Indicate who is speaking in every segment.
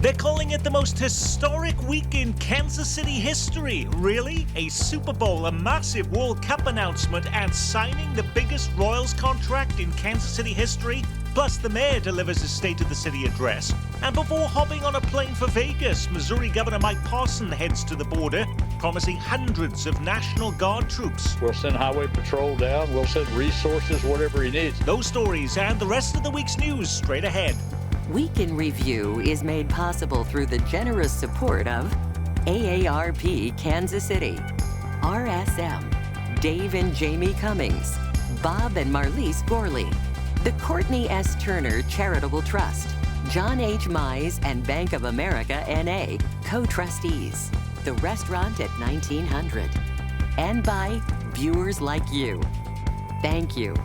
Speaker 1: They're calling it the most historic week in Kansas City history. Really? A Super Bowl, a massive World Cup announcement, and signing the biggest Royals contract in Kansas City history? Plus, the mayor delivers his State of the City address. And before hopping on a plane for Vegas, Missouri Governor Mike Parson heads to the border, promising hundreds of National Guard troops.
Speaker 2: We'll send Highway Patrol down. We'll send resources, whatever he needs.
Speaker 1: Those stories and the rest of the week's news straight ahead.
Speaker 3: Week in Review is made possible through the generous support of AARP Kansas City, RSM, Dave and Jamie Cummings, Bob and Marlise Gorley, the Courtney S. Turner Charitable Trust, John H. Mize and Bank of America N.A., co-trustees, the restaurant at 1900, and by viewers like you. Thank you.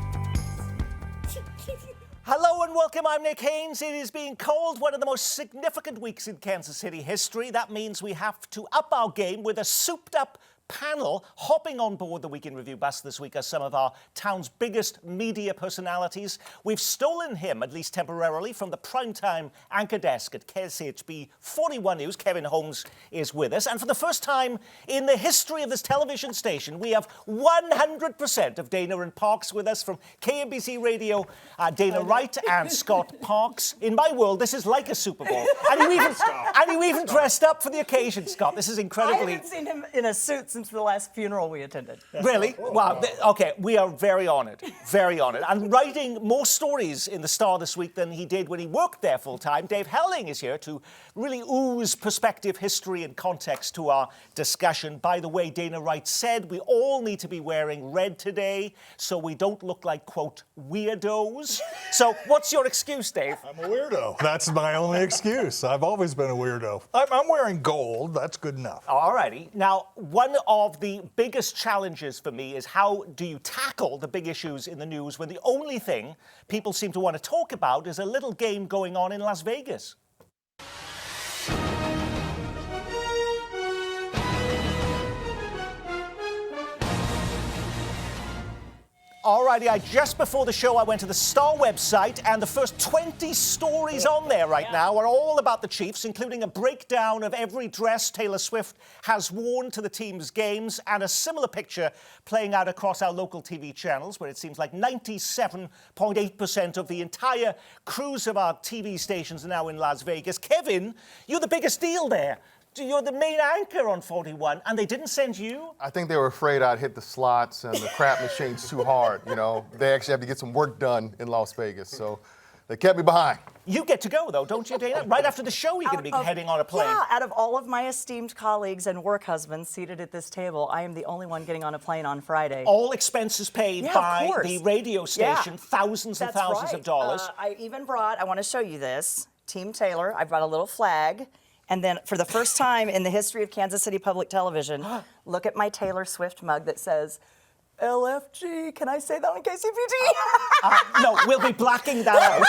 Speaker 1: Hello and welcome, I'm Nick Haynes. It is being called one of the most significant weeks in Kansas City history. That means we have to up our game with a souped-up panel. Hopping on board the Week in Review bus this week are some of our town's biggest media personalities. We've stolen him, at least temporarily, from the primetime anchor desk at KSHB 41 News. Kevin Holmes is with us. And for the first time in the history of this television station, we have 100% of Dana and Parks with us from KMBC Radio. Dana Wright and Scott Parks. In my world, this is like a Super Bowl. And you even dressed up for the occasion, Scott. This is incredibly...
Speaker 4: I haven't seen him in a suit since the last funeral we attended.
Speaker 1: Really? Wow. Okay, we are very honoured. Very honoured. And writing more stories in the Star this week than he did when he worked there full-time, Dave Helling is here to really ooze perspective, history and context to our discussion. By the way, Dana Wright said we all need to be wearing red today so we don't look like, quote, weirdos. So what's your excuse, Dave?
Speaker 5: I'm a weirdo. That's my only excuse. I've always been a weirdo. I'm wearing gold. That's good enough.
Speaker 1: All righty. Now, one of the biggest challenges for me is how do you tackle the big issues in the news when the only thing people seem to want to talk about is a little game going on in Las Vegas? Alrighty, just before the show, I went to the Star website, and the first 20 stories on there right now are all about the Chiefs, including a breakdown of every dress Taylor Swift has worn to the team's games, and a similar picture playing out across our local TV channels, where it seems like 97.8% of the entire crews of our TV stations are now in Las Vegas. Kevin, you're the biggest deal there. You're the main anchor on 41, and they didn't send you?
Speaker 6: I think they were afraid I'd hit the slots and the crap machines too hard, you know. They actually have to get some work done in Las Vegas, so they kept me behind.
Speaker 1: You get to go, though, don't you, Dana? Right after the show, you're going to be heading on a plane.
Speaker 4: Yeah, out of all of my esteemed colleagues and work husbands seated at this table, I am the only one getting on a plane on Friday.
Speaker 1: All expenses paid by the radio station, thousands and thousands of dollars.
Speaker 4: I even brought, I want to show you this, Team Taylor. I brought a little flag. And then for the first time in the history of Kansas City Public Television, look at my Taylor Swift mug that says, LFG. Can I say that on KCPT?
Speaker 1: No, we'll be blacking that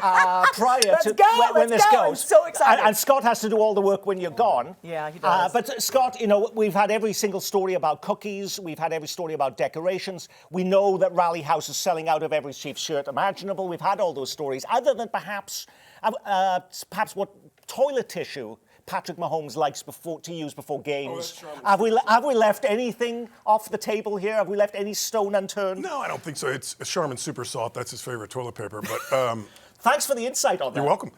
Speaker 1: out prior to when this goes.
Speaker 4: I'm so excited.
Speaker 1: And Scott has to do all the work when you're gone.
Speaker 4: Yeah, he does.
Speaker 1: But Scott, you know, we've had every single story about cookies. We've had every story about decorations. We know that Rally House is selling out of every Chiefs shirt imaginable. We've had all those stories. Other than perhaps what toilet tissue Patrick Mahomes likes to use before games. Have we left anything off the table here? Have we left any stone unturned?
Speaker 5: No, I don't think so. It's Charmin Super Salt. That's his favorite toilet paper. But
Speaker 1: thanks for the insight on that.
Speaker 5: You're welcome.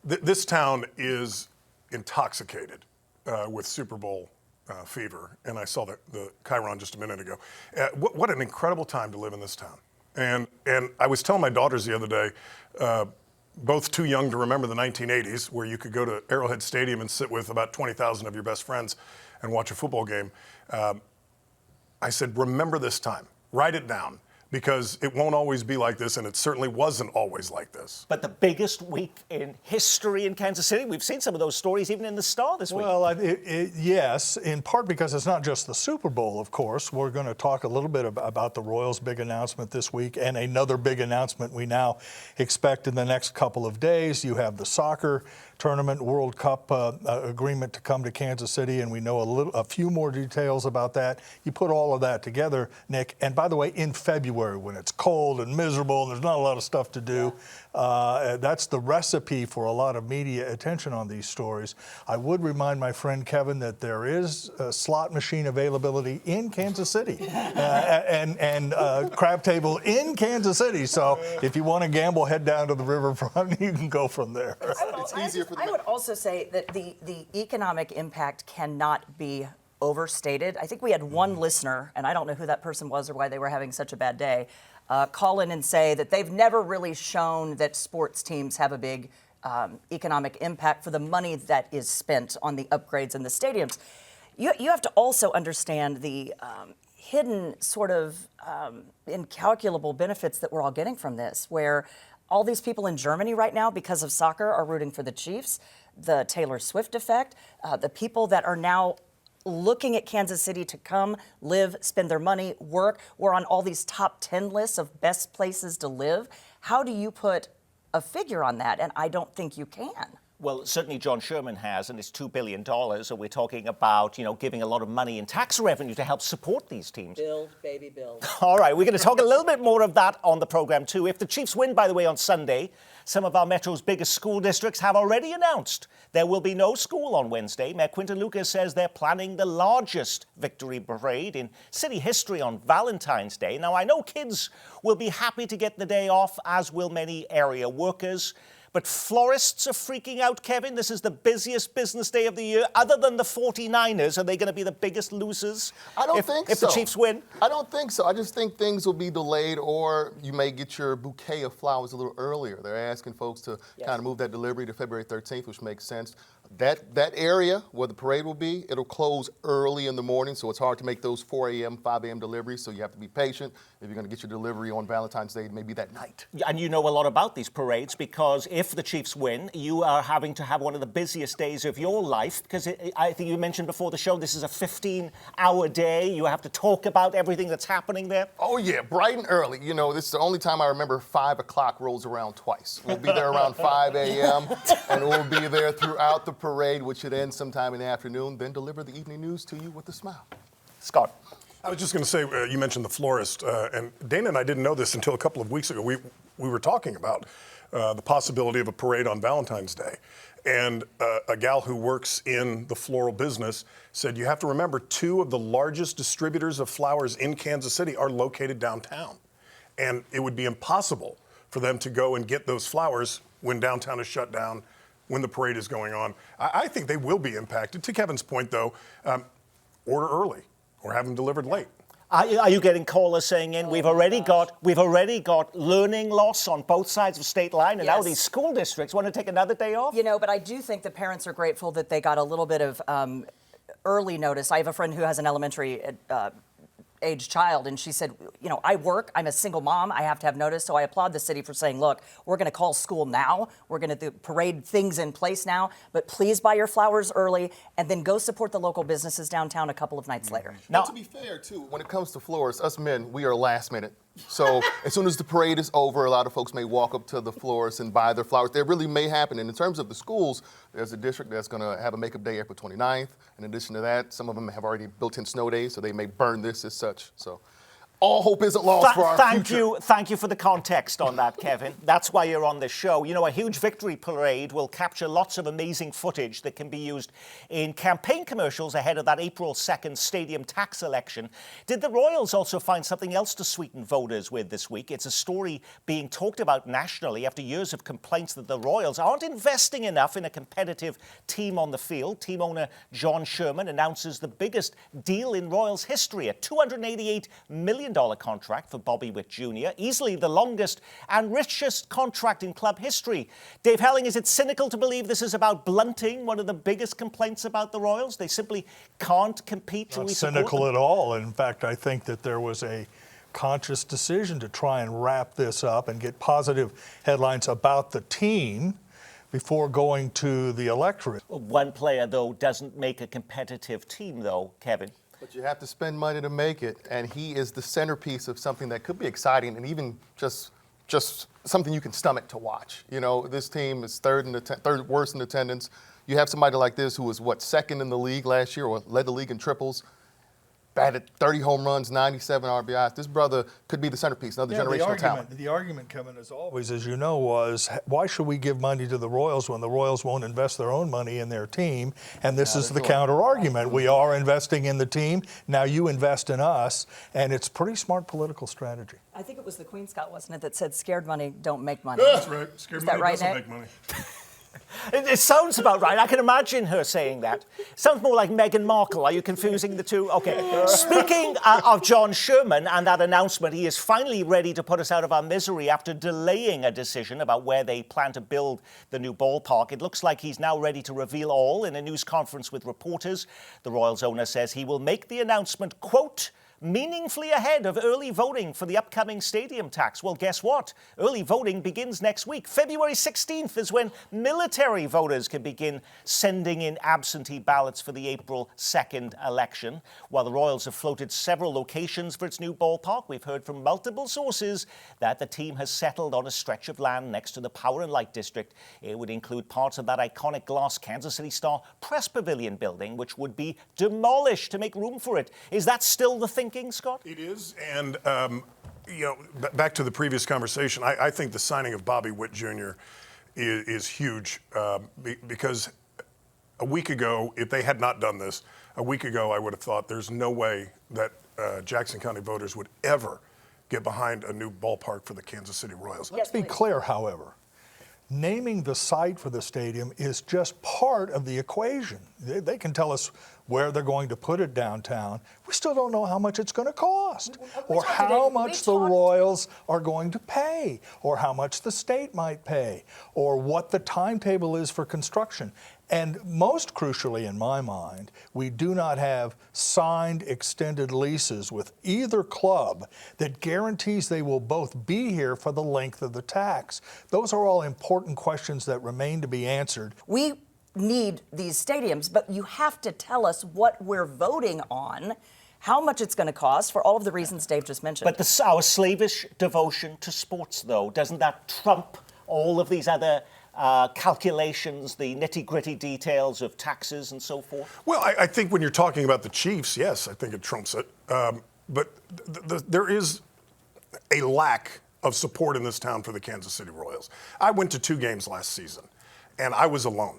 Speaker 5: This town is intoxicated with Super Bowl fever, and I saw the Chiron just a minute ago. What an incredible time to live in this town. And I was telling my daughters the other day, both too young to remember the 1980s, where you could go to Arrowhead Stadium and sit with about 20,000 of your best friends and watch a football game. I said, remember this time. Write it down, because it won't always be like this, and it certainly wasn't always like this.
Speaker 1: But the biggest week in history in Kansas City, we've seen some of those stories even in the Star this week.
Speaker 5: Well, yes, in part because it's not just the Super Bowl, of course. We're going to talk a little bit about the Royals' big announcement this week, and another big announcement we now expect in the next couple of days. You have the soccer
Speaker 7: tournament World Cup agreement to come to Kansas City, and we know a few more details about that. You put all of that together, Nick, and by the way, in February when it's cold and miserable and there's not a lot of stuff to do, that's the recipe for a lot of media attention on these stories. I would remind my friend Kevin that there is a slot machine availability in Kansas City and crab table in Kansas City. So if you want to gamble, head down to the riverfront. You can go from there.
Speaker 4: I would also say that the economic impact cannot be overstated. I think we had one listener, and I don't know who that person was or why they were having such a bad day, call in and say that they've never really shown that sports teams have a big economic impact for the money that is spent on the upgrades in the stadiums. You have to also understand the hidden sort of incalculable benefits that we're all getting from this, where all these people in Germany right now, because of soccer, are rooting for the Chiefs, the Taylor Swift effect, the people that are now looking at Kansas City to come, live, spend their money, work. We're on all these top 10 lists of best places to live. How do you put a figure on that? And I don't think you can.
Speaker 1: Well, certainly John Sherman has, and it's $2 billion. So we're talking about, giving a lot of money in tax revenue to help support these teams.
Speaker 8: Build, baby, build.
Speaker 1: All right, we're going to talk a little bit more of that on the program too. If the Chiefs win, by the way, on Sunday, some of our Metro's biggest school districts have already announced there will be no school on Wednesday. Mayor Quinton Lucas says they're planning the largest victory parade in city history on Valentine's Day. Now, I know kids will be happy to get the day off, as will many area workers. But florists are freaking out, Kevin. This is the busiest business day of the year. Other than the 49ers, are they going to be the biggest losers?
Speaker 6: I don't think so.
Speaker 1: If the Chiefs win?
Speaker 6: I don't think so. I just think things will be delayed, or you may get your bouquet of flowers a little earlier. They're asking folks to kind of move that delivery to February 13th, which makes sense. That area where the parade will be, it'll close early in the morning, so it's hard to make those 4 a.m., 5 a.m. deliveries, so you have to be patient. If you're going to get your delivery on Valentine's Day, maybe that night.
Speaker 1: And you know a lot about these parades, because if the Chiefs win, you are having to have one of the busiest days of your life, because I think you mentioned before the show, this is a 15-hour day. You have to talk about everything that's happening there.
Speaker 6: Oh, yeah, bright and early. This is the only time I remember 5 o'clock rolls around twice. We'll be there around 5 a.m., and we'll be there throughout the parade, which should end sometime in the afternoon, then deliver the evening news to you with a smile.
Speaker 1: Scott.
Speaker 5: I was just going to say, you mentioned the florist, and Dana and I didn't know this until a couple of weeks ago. We were talking about the possibility of a parade on Valentine's Day. And a gal who works in the floral business said, you have to remember, 2 of the largest distributors of flowers in Kansas City are located downtown. And it would be impossible for them to go and get those flowers when downtown is shut down, when the parade is going on. I think they will be impacted. To Kevin's point, though, order early or have them delivered late.
Speaker 1: Are you getting callers saying in, we've already got learning loss on both sides of state line, and now these school districts want to take another day off?
Speaker 4: But I do think the parents are grateful that they got a little bit of early notice. I have a friend who has an elementary age child, and she said, I work, I'm a single mom, I have to have notice, so I applaud the city for saying, look, we're going to call school now, we're going to parade things in place now, but please buy your flowers early, and then go support the local businesses downtown a couple of nights later.
Speaker 6: Now, to be fair, too, when it comes to florists, us men, we are last minute. So as soon as the parade is over, a lot of folks may walk up to the florist and buy their flowers. That really may happen. And in terms of the schools, there's a district that's going to have a makeup day April 29th. In addition to that, some of them have already built-in snow days, so they may burn this as such. So all hope isn't lost for our future.
Speaker 1: Thank you for the context on that, Kevin. That's why you're on this show. A huge victory parade will capture lots of amazing footage that can be used in campaign commercials ahead of that April 2nd stadium tax election. Did the Royals also find something else to sweeten voters with this week? It's a story being talked about nationally after years of complaints that the Royals aren't investing enough in a competitive team on the field. Team owner John Sherman announces the biggest deal in Royals history, a $288 million contract for Bobby Witt Jr., easily the longest and richest contract in club history. Dave Helling, is it cynical to believe this is about blunting one of the biggest complaints about the Royals? They simply can't compete.
Speaker 7: Not cynical at all. In fact, I think that there was a conscious decision to try and wrap this up and get positive headlines about the team before going to the electorate.
Speaker 1: One player, though, doesn't make a competitive team, though, Kevin.
Speaker 6: But you have to spend money to make it, and he is the centerpiece of something that could be exciting and even just just something you can stomach to watch. You know, this team is third worst in attendance. You have somebody like this who was, second in the league last year or led the league in triples, batted 30 home runs, 97 RBIs. This brother could be the centerpiece, another generational talent.
Speaker 7: The argument, Kevin, as always, as you know, was why should we give money to the Royals when the Royals won't invest their own money in their team? And this is the counter argument. We are investing in the team. Now you invest in us. And it's pretty smart political strategy.
Speaker 4: I think it was the Queen Scott, wasn't it, that said scared money don't make money.
Speaker 5: That's right. Scared
Speaker 4: Is that
Speaker 5: money
Speaker 4: right,
Speaker 5: doesn't
Speaker 4: Nick?
Speaker 5: make money.
Speaker 1: It sounds about right. I can imagine her saying that. Sounds more like Meghan Markle. Are you confusing the two? Okay. Speaking of John Sherman and that announcement, he is finally ready to put us out of our misery after delaying a decision about where they plan to build the new ballpark. It looks like he's now ready to reveal all in a news conference with reporters. The Royals owner says he will make the announcement, quote, meaningfully ahead of early voting for the upcoming stadium tax. Well, guess what? Early voting begins next week. February 16th is when military voters can begin sending in absentee ballots for the April 2nd election. While the Royals have floated several locations for its new ballpark, we've heard from multiple sources that the team has settled on a stretch of land next to the Power and Light District. It would include parts of that iconic glass Kansas City Star Press Pavilion building, which would be demolished to make room for it. Is that still the thinking, Scott?
Speaker 5: It is, and back to the previous conversation, I think the signing of Bobby Witt Jr. is huge because a week ago, if they had not done this, a week ago I would have thought there's no way that Jackson County voters would ever get behind a new ballpark for the Kansas City Royals.
Speaker 7: Let's be clear, however. Naming the site for the stadium is just part of the equation. They can tell us where they're going to put it downtown. We still don't know how much it's going to cost, or how much the Royals are going to pay, or how much the state might pay, or what the timetable is for construction. And most crucially, in my mind, we do not have signed extended leases with either club that guarantees they will both be here for the length of the tax. Those are all important questions that remain to be answered.
Speaker 4: We need these stadiums, but you have to tell us what we're voting on, how much it's going to cost, for all of the reasons Dave just mentioned.
Speaker 1: But our slavish devotion to sports, though, doesn't that trump all of these other calculations, the nitty-gritty details of taxes and so forth?
Speaker 5: Well, I think when you're talking about the Chiefs, yes, I think it trumps it. But there is a lack of support in this town for the Kansas City Royals. I went to 2 games last season, and I was alone.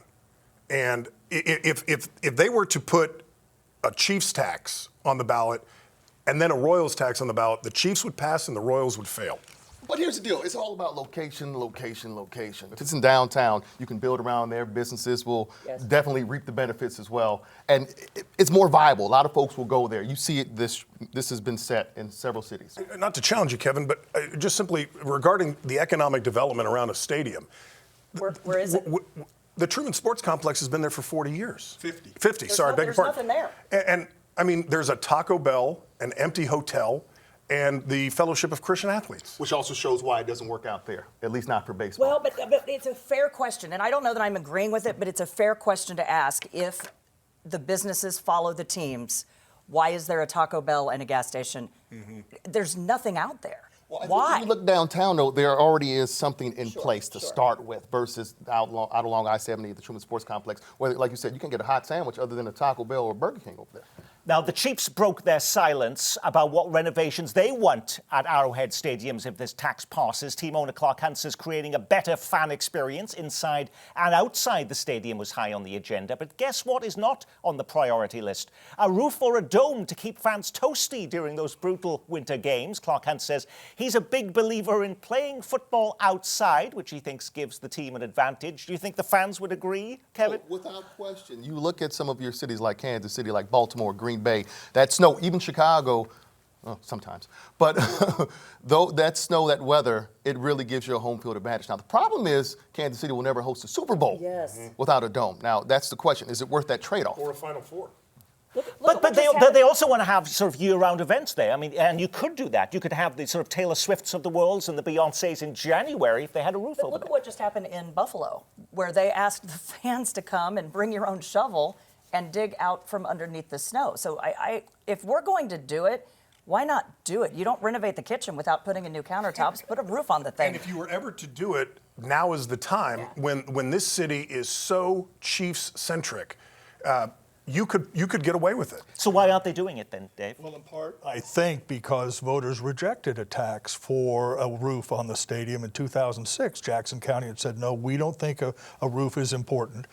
Speaker 5: And if they were to put a Chiefs tax on the ballot and then a Royals tax on the ballot, the Chiefs would pass and the Royals would fail.
Speaker 6: But here's the deal. It's all about location, location, location. If it's in downtown, you can build around there. Businesses will definitely reap the benefits as well. And it's more viable. A lot of folks will go there. You see it, this has been set in several cities.
Speaker 5: Not to challenge you, Kevin, but just simply regarding the economic development around a stadium.
Speaker 4: Where is it?
Speaker 5: The Truman Sports Complex has been there for 40 years.
Speaker 6: 50.
Speaker 5: 50, sorry, I beg your pardon.
Speaker 4: There's nothing there.
Speaker 5: And I mean, there's a Taco Bell, an empty hotel, and the Fellowship of Christian Athletes.
Speaker 6: Which also shows why it doesn't work out there, at least not for baseball.
Speaker 4: Well, but it's a fair question, and I don't know that I'm agreeing with it, but it's a fair question to ask. If the businesses follow the teams, why is there a Taco Bell and a gas station? There's nothing out there.
Speaker 6: Well, I think
Speaker 4: Why?
Speaker 6: if you look downtown, though, there already is something in place to start with versus out along I-70, the Truman Sports Complex, where, like you said, you can get a hot sandwich other than a Taco Bell or Burger King over there.
Speaker 1: Now, the Chiefs broke their silence about what renovations they want at Arrowhead Stadiums if this tax passes. Team owner Clark Hunt says creating a better fan experience inside and outside the stadium was high on the agenda. But guess what is not on the priority list? A roof or a dome to keep fans toasty during those brutal winter games. Clark Hunt says he's a big believer in playing football outside, which he thinks gives the team an advantage. Do you think the fans would agree, Kevin?
Speaker 6: Oh, without question. You look at some of your cities like Kansas City, like Baltimore, Green Bay, that snow, even Chicago, sometimes, but though that snow, that weather, it really gives you a home field advantage. Now, the problem is Kansas City will never host a Super Bowl without a dome. Now, that's the question. Is it worth that trade-off?
Speaker 5: Or a Final Four.
Speaker 1: But they also want to have sort of year-round events there. I mean, and you could do that. You could have the sort of Taylor Swifts of the world and the Beyoncés in January if they had a roof over
Speaker 4: Look
Speaker 1: there.
Speaker 4: at what just happened in Buffalo, where they asked the fans to come and bring your own shovel and dig out from underneath the snow. So if we're going to do it, Why not do it? You don't renovate the kitchen without putting in new countertops. Put a roof on the thing.
Speaker 5: And if you were ever to do it, now is the time when this city is so Chiefs-centric. You could get away with it.
Speaker 1: So why aren't they doing it then, Dave?
Speaker 7: Well, in part, I think because voters rejected a tax for a roof on the stadium in 2006. Jackson County had said, no, we don't think a roof is important.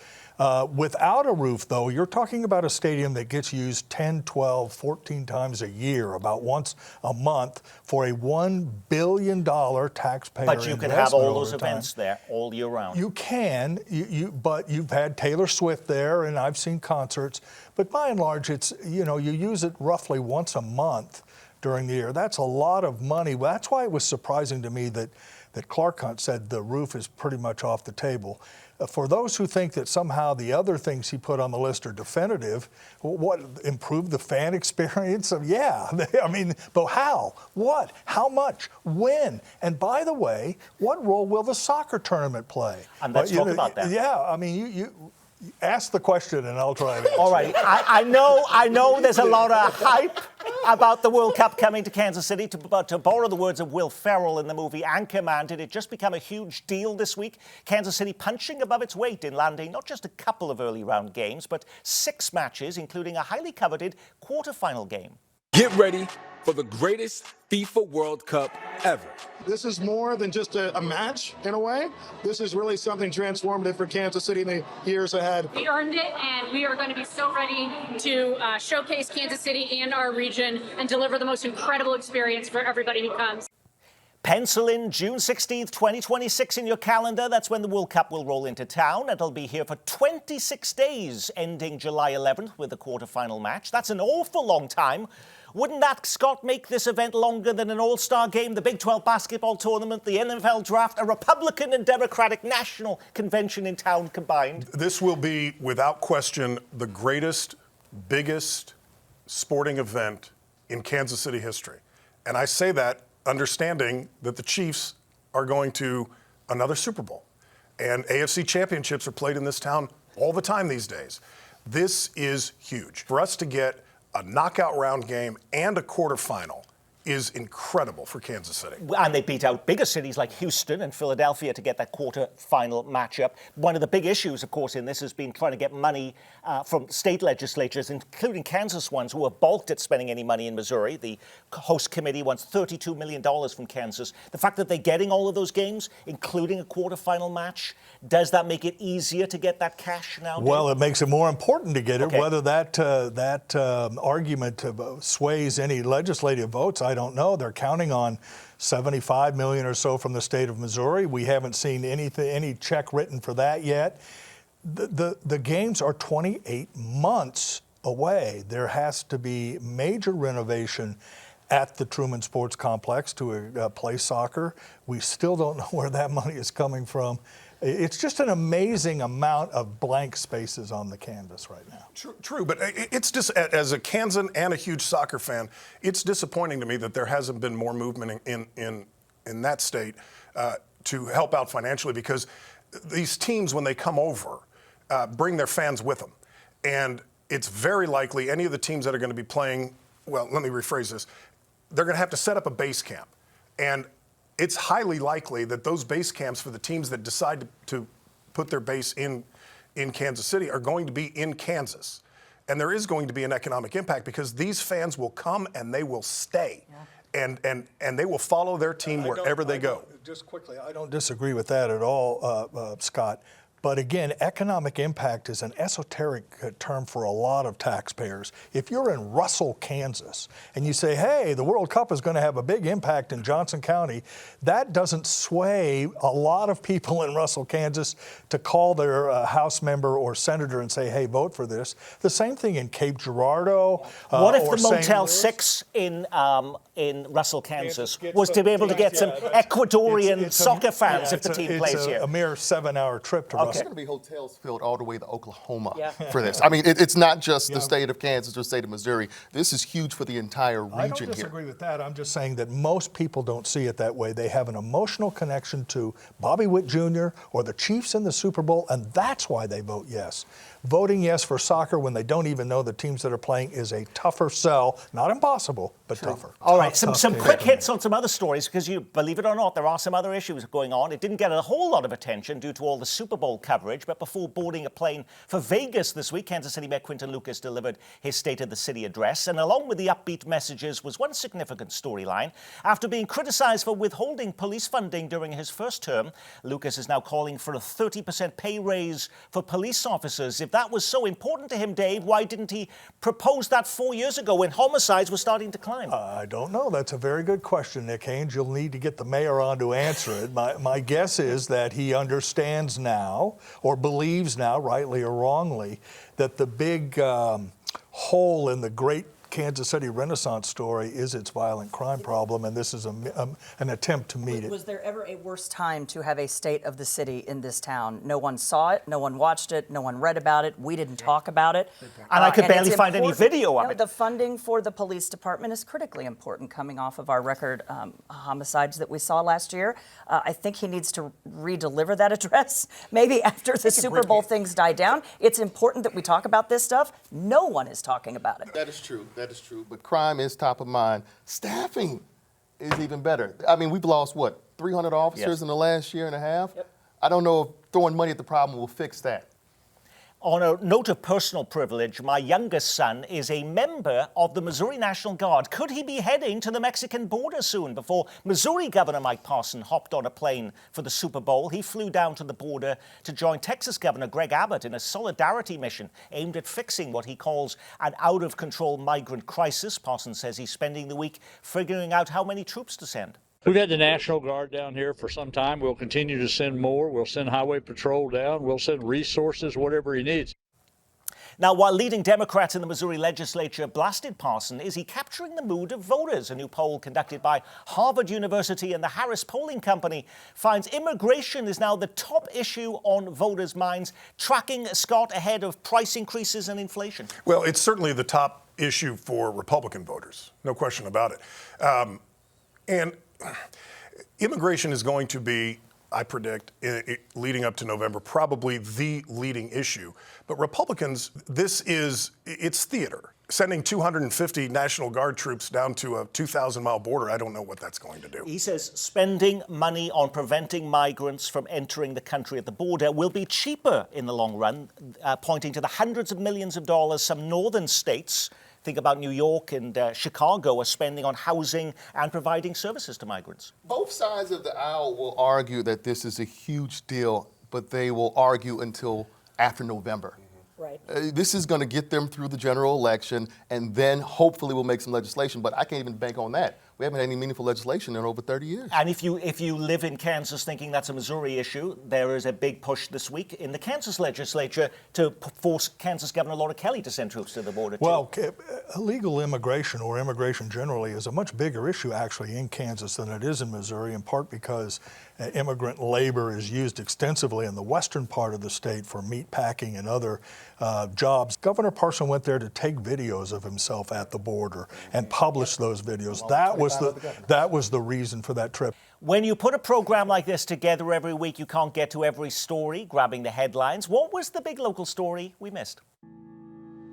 Speaker 7: Without a roof, though, you're talking about a stadium that gets used 10, 12, 14 times a year, about once a month, for a $1 billion taxpayer
Speaker 1: But you can
Speaker 7: investment
Speaker 1: have all
Speaker 7: over
Speaker 1: those
Speaker 7: time.
Speaker 1: events there all year round.
Speaker 7: You can, but you've had Taylor Swift there, and I've seen concerts. But by and large, it's, you use it roughly once a month during the year. That's a lot of money. That's why it was surprising to me that Clark Hunt said the roof is pretty much off the table. For those who think that somehow the other things he put on the list are definitive, what, improve the fan experience? Yeah, I mean, but how? What? How much? When? And by the way, what role will the soccer tournament play?
Speaker 1: And let's talk about that.
Speaker 7: Yeah, I mean, you ask the question and I'll try to answer.
Speaker 1: All right. I know there's a lot of hype about the World Cup coming to Kansas City. To borrow the words of Will Ferrell in the movie Anchorman, did it just become a huge deal this week? Kansas City punching above its weight in landing not just a couple of early round games, but 6 matches, including a highly coveted quarterfinal game.
Speaker 8: Get ready for the greatest FIFA World Cup ever.
Speaker 9: This is more than just a match, in a way. This is really something transformative for Kansas City in the years ahead.
Speaker 10: We earned it, and we are going to be so ready to showcase Kansas City and our region and deliver the most incredible experience for everybody who comes.
Speaker 1: Pencil in June 16th, 2026 in your calendar. That's when the World Cup will roll into town. It'll be here for 26 days, ending July 11th with a quarterfinal match. That's an awful long time. Wouldn't that, Scott, make this event longer than an all-star game, the Big 12 basketball tournament, the NFL draft, a Republican and Democratic national convention in town combined?
Speaker 5: This will be, without question, the greatest, biggest sporting event in Kansas City history. And I say that understanding that the Chiefs are going to another Super Bowl. And AFC championships are played in this town all the time these days. This is huge. For us to get a knockout round game and a quarterfinal is incredible for Kansas City.
Speaker 1: And they beat out bigger cities like Houston and Philadelphia to get that quarter-final matchup. One of the big issues, of course, in this has been trying to get money from state legislatures, including Kansas ones, who have balked at spending any money in Missouri. The host committee wants $32 million from Kansas. The fact that they're getting all of those games, including a quarter-final match, does that make it easier to get that cash now, Dave?
Speaker 7: Well, it makes it more important to get it.
Speaker 1: Okay.
Speaker 7: Whether that argument sways any legislative votes, I don't know. They're counting on $75 million or so from the state of Missouri. We haven't seen any check written for that yet. The games are 28 months away. There has to be major renovation at the Truman Sports Complex to play soccer. We still don't know where that money is coming from. It's just an amazing amount of blank spaces on the canvas right now.
Speaker 5: True, but it's just, as a Kansan and a huge soccer fan, it's disappointing to me that there hasn't been more movement in that state to help out financially, because these teams, when they come over, bring their fans with them. And it's very likely any of the teams that are going to be playing, well, let me rephrase this, they're going to have to set up a base camp. And it's highly likely that those base camps for the teams that decide to put their base in Kansas City are going to be in Kansas. And there is going to be an economic impact, because these fans will come and they will stay. Yeah. And they will follow their team wherever they go.
Speaker 7: Just quickly, I don't disagree with that at all, Scott. But again, economic impact is an esoteric term for a lot of taxpayers. If you're in Russell, Kansas, and you say, hey, the World Cup is going to have a big impact in Johnson County, that doesn't sway a lot of people in Russell, Kansas to call their House member or senator and say, hey, vote for this. The same thing in Cape Girardeau.
Speaker 1: What if
Speaker 7: or
Speaker 1: the Motel
Speaker 7: St.
Speaker 1: 6 in Russell, Kansas was to be able to get some Ecuadorian soccer fans if the team plays here?
Speaker 7: It's a mere 7-hour trip to Russell.
Speaker 6: There's going to be hotels filled all the way to Oklahoma for this. I mean, it's not just the state of Kansas or the state of Missouri. This is huge for the entire region
Speaker 7: I don't
Speaker 6: here.
Speaker 7: disagree with that. I'm just saying that most people don't see it that way. They have an emotional connection to Bobby Witt Jr. or the Chiefs in the Super Bowl, and that's why they vote yes. Voting yes for soccer when they don't even know the teams that are playing is a tougher sell. Not impossible, but tougher.
Speaker 1: All right,
Speaker 7: Tough
Speaker 1: some
Speaker 7: game.
Speaker 1: quick hits on some other stories, because you believe it or not, there are some other issues going on. It didn't get a whole lot of attention due to all the Super Bowl coverage, but before boarding a plane for Vegas this week, Kansas City Mayor Quinton Lucas delivered his State of the City address, and along with the upbeat messages was one significant storyline. After being criticized for withholding police funding during his first term, Lucas is now calling for a 30% pay raise for police officers. If that was so important to him, Dave, why didn't he propose that 4 years ago when homicides were starting to climb?
Speaker 7: I don't know. That's a very good question, Nick Haynes. You'll need to get the mayor on to answer it. My guess is that he understands now, or believes now, rightly or wrongly, that the big hole in the great Kansas City Renaissance story is its violent crime problem, and this is an attempt to meet it.
Speaker 4: Was there ever a worse time to have a State of the City in this town? No one saw it, no one watched it, no one read about it, we didn't talk about it.
Speaker 1: And I could
Speaker 4: and
Speaker 1: barely
Speaker 4: it's
Speaker 1: find any
Speaker 4: important.
Speaker 1: video of it.
Speaker 4: The funding for the police department is critically important coming off of our record homicides that we saw last year. I think he needs to re-deliver that address, maybe after the Super Bowl things die down. It's important that we talk about this stuff. No one is talking about it.
Speaker 6: That is true. That is true. But crime is top of mind. Staffing is even better. I mean, we've lost, 300 officers in the last year and a half?
Speaker 4: Yep.
Speaker 6: I don't know if throwing money at the problem will fix that.
Speaker 1: On a note of personal privilege, my youngest son is a member of the Missouri National Guard. Could he be heading to the Mexican border soon? Before Missouri Governor Mike Parson hopped on a plane for the Super Bowl, he flew down to the border to join Texas Governor Greg Abbott in a solidarity mission aimed at fixing what he calls an out-of-control migrant crisis. Parson says he's spending the week figuring out how many troops to send.
Speaker 2: We've had the National Guard down here for some time. We'll continue to send more. We'll send Highway Patrol down. We'll send resources, whatever he needs.
Speaker 1: Now, while leading Democrats in the Missouri legislature blasted Parson, is he capturing the mood of voters? A new poll conducted by Harvard University and the Harris Polling Company finds immigration is now the top issue on voters' minds, tracking Scott ahead of price increases and inflation.
Speaker 5: Well, it's certainly the top issue for Republican voters, no question about it. And immigration is going to be, I predict, leading up to November, probably the leading issue. But Republicans, it's theater. Sending 250 National Guard troops down to a 2,000-mile border, I don't know what that's going to do.
Speaker 1: He says spending money on preventing migrants from entering the country at the border will be cheaper in the long run, pointing to the hundreds of millions of dollars some northern states, think about New York and Chicago, are spending on housing and providing services to migrants.
Speaker 6: Both sides of the aisle will argue that this is a huge deal, but they will argue until after November.
Speaker 4: Right.
Speaker 6: This is going to get them through the general election, and then hopefully we'll make some legislation. But I can't even bank on that. We haven't had any meaningful legislation in over 30 years.
Speaker 1: And if you live in Kansas thinking that's a Missouri issue, there is a big push this week in the Kansas legislature to force Kansas Governor Laura Kelly to send troops to the border, too.
Speaker 7: Well, illegal immigration, or immigration generally, is a much bigger issue actually in Kansas than it is in Missouri, in part because immigrant labor is used extensively in the western part of the state for meat packing and other jobs. Governor Parson went there to take videos of himself at the border and publish those videos. That was the reason for that trip.
Speaker 1: When you put a program like this together every week, you can't get to every story, grabbing the headlines. What was the big local story we missed?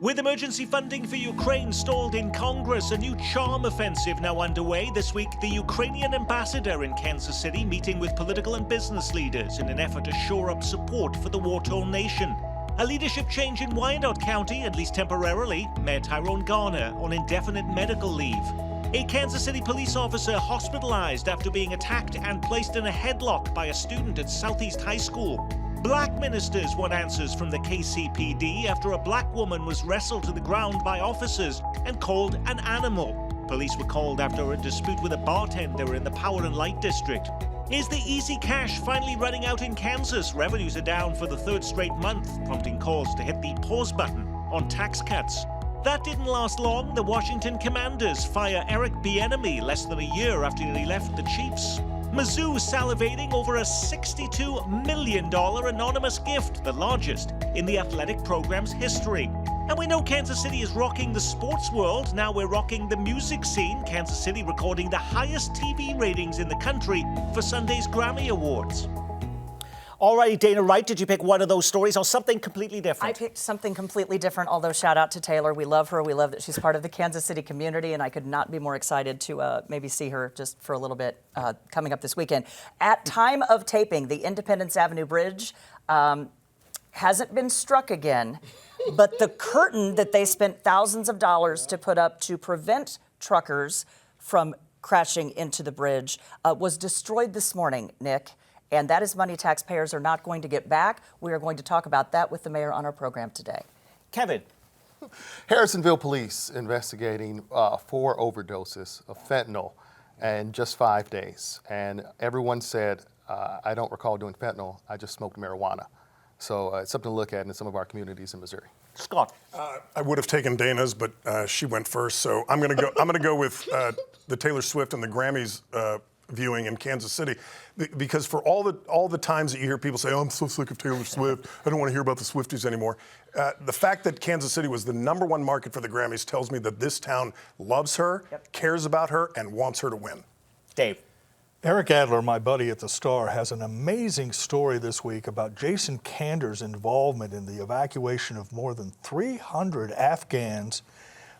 Speaker 1: With emergency funding for Ukraine stalled in Congress, a new charm offensive now underway. This week, the Ukrainian ambassador in Kansas City meeting with political and business leaders in an effort to shore up support for the war-torn nation. A leadership change in Wyandotte County, at least temporarily. Mayor Tyrone Garner on indefinite medical leave. A Kansas City police officer hospitalized after being attacked and placed in a headlock by a student at Southeast High School. Black ministers want answers from the KCPD after a black woman was wrestled to the ground by officers and called an animal. Police were called after a dispute with a bartender in the Power and Light District. Is the easy cash finally running out in Kansas? Revenues are down for the third straight month, prompting calls to hit the pause button on tax cuts. That didn't last long. The Washington Commanders fire Eric Bieniemy less than a year after he left the Chiefs. Mizzou salivating over a $62 million anonymous gift, the largest in the athletic program's history. And we know Kansas City is rocking the sports world. Now we're rocking the music scene. Kansas City recording the highest TV ratings in the country for Sunday's Grammy Awards. All right, Dana Wright, did you pick one of those stories or something completely different?
Speaker 4: I picked something completely different, although shout out to Taylor. We love her. We love that she's part of the Kansas City community, and I could not be more excited to maybe see her just for a little bit coming up this weekend. At time of taping, the Independence Avenue Bridge hasn't been struck again, but the curtain that they spent thousands of dollars to put up to prevent truckers from crashing into the bridge was destroyed this morning, Nick. And that is money taxpayers are not going to get back. We are going to talk about that with the mayor on our program today.
Speaker 1: Kevin.
Speaker 6: Harrisonville police investigating 4 overdoses of fentanyl in just 5 days. And everyone said, I don't recall doing fentanyl, I just smoked marijuana. So it's something to look at in some of our communities in Missouri.
Speaker 1: Scott.
Speaker 5: I would have taken Dana's, but she went first. So I'm going to go with the Taylor Swift and the Grammys viewing in Kansas City, because for all the times that you hear people say, "Oh, I'm so sick of Taylor Swift. I don't want to hear about the Swifties anymore." The fact that Kansas City was the #1 market for the Grammys tells me that this town loves her, cares about her, and wants her to win.
Speaker 1: Dave.
Speaker 7: Eric Adler, my buddy at the Star, has an amazing story this week about Jason Kander's involvement in the evacuation of more than 300 Afghans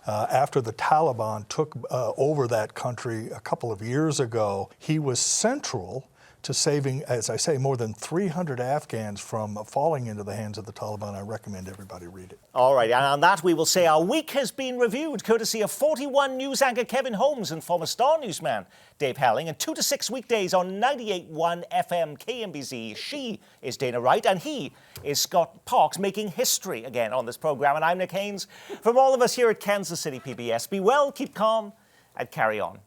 Speaker 7: after the Taliban took over that country a couple of years ago. He was central to saving, as I say, more than 300 Afghans from falling into the hands of the Taliban. I recommend everybody read it.
Speaker 1: All right, and on that we will say our week has been reviewed, courtesy of 41 News anchor Kevin Holmes and former Star newsman Dave Helling, and 2 to 6 weekdays on 98.1 FM KMBZ. She is Dana Wright, and he is Scott Parks, making history again on this program. And I'm Nick Haynes. From all of us here at Kansas City PBS, be well, keep calm, and carry on.